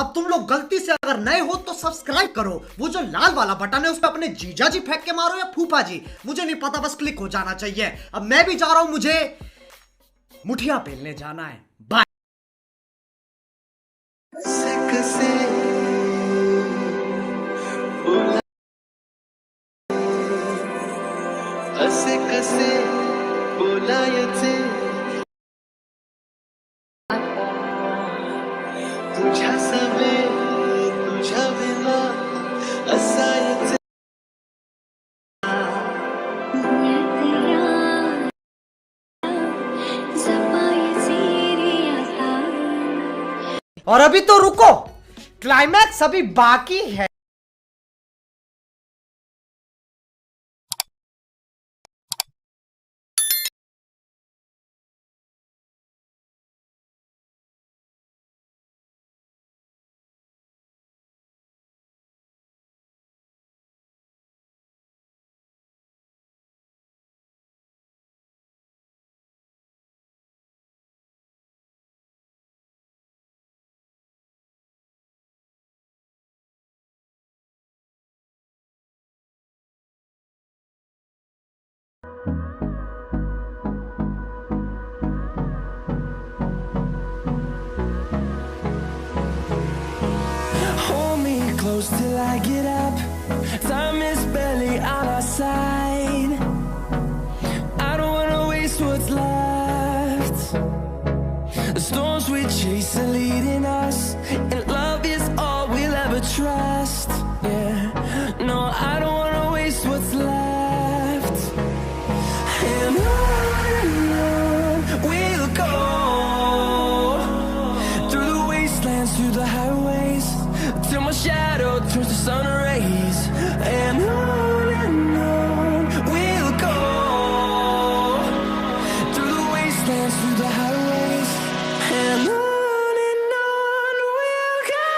अब तुम लोग गलती से अगर नए हो तो सब्सक्राइब करो, वो जो लाल वाला बटन है उस पर अपने जीजा जी फेंक के मारो या फूफा जी, मुझे नहीं पता, बस क्लिक हो जाना चाहिए। अब मैं भी जा रहा हूं, मुझे मुठिया पेलने जाना है। बाय। असे कसे बोलायचे तुझ्या सवे तुझ्या विना असायचे और अभी तो रुको, क्लाइमैक्स अभी बाकी है। Hold me close till I get up. Time is barely on our side. I don't wanna waste what's left. The storms we chase are leading us, and love is all we'll ever trust. Yeah, no, I don't wanna waste what's left. And on we'll go, through the wastelands, through the highways, till my shadow turns to sun rays. And on we'll go, through the wastelands, through the highways. And on we'll go.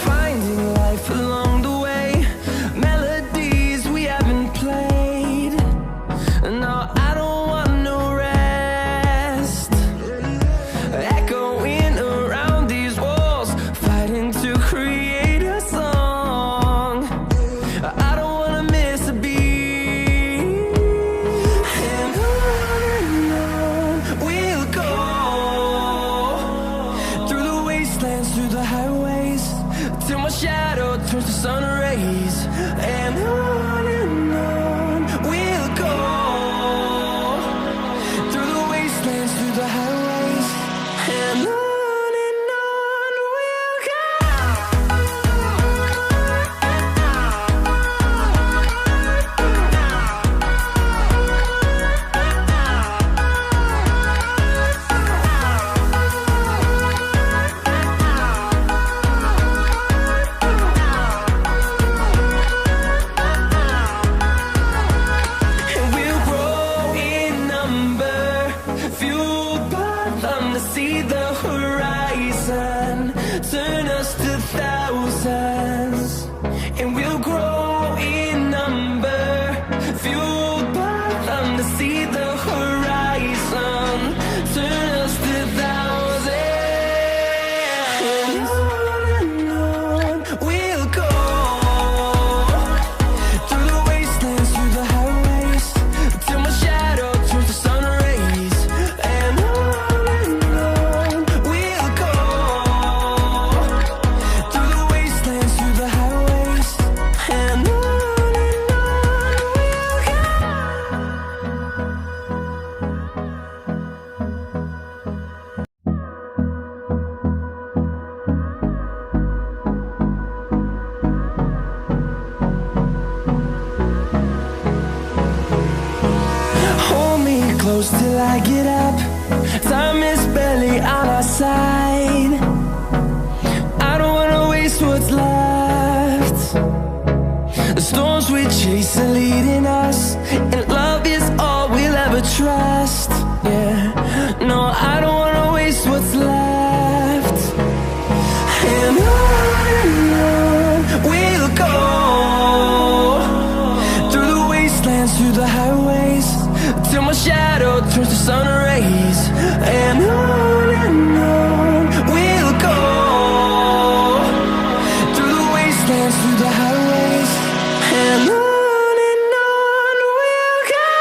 Finding life along the way, melodies we haven't played. No, I don't want no rest. Echoing around these walls, fighting to create a song. I don't wanna miss a beat. And on we'll go, through the wastelands, through the highways, till my shadow turns to sun rays. And on we'll go, through the wastelands, through the highways. And on we'll go. And we'll grow in number, fueled by them to see the horizon, turn us to thousands. And we'll grow in number, fueled by them to see the horizon, turn us to thousands. And on we'll go, through the wastelands, through the highways, till my shadow turns to sun rays. And on we'll go, through the wastelands, through the highways. And on hold me close till I get up. Time is barely on our side. I don't wanna waste what's left. storms we chase are leading us, and love is all we'll ever trust. Yeah, no, I don't wanna waste what's left. And on we'll go, through the wastelands, through the highways, till my shadow turns to sun rays. And on we'll go, through the wastelands, through the highways, and on we'll go.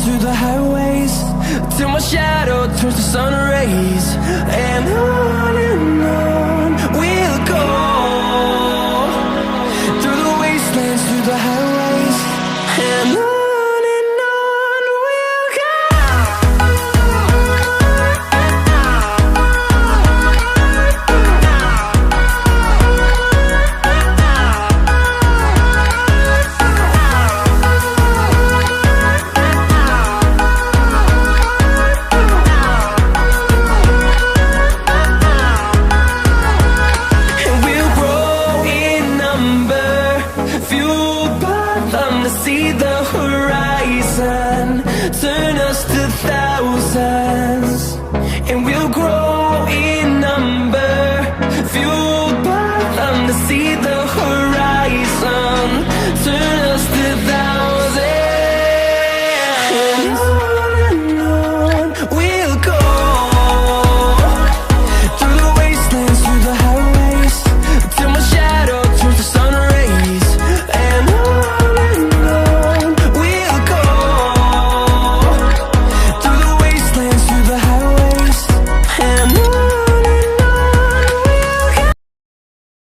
Through the highways, till my shadow turns to sun rays. And on we'll go, through the wastelands, through the highways, and on we'll go. See the horizon, turn us to thousands.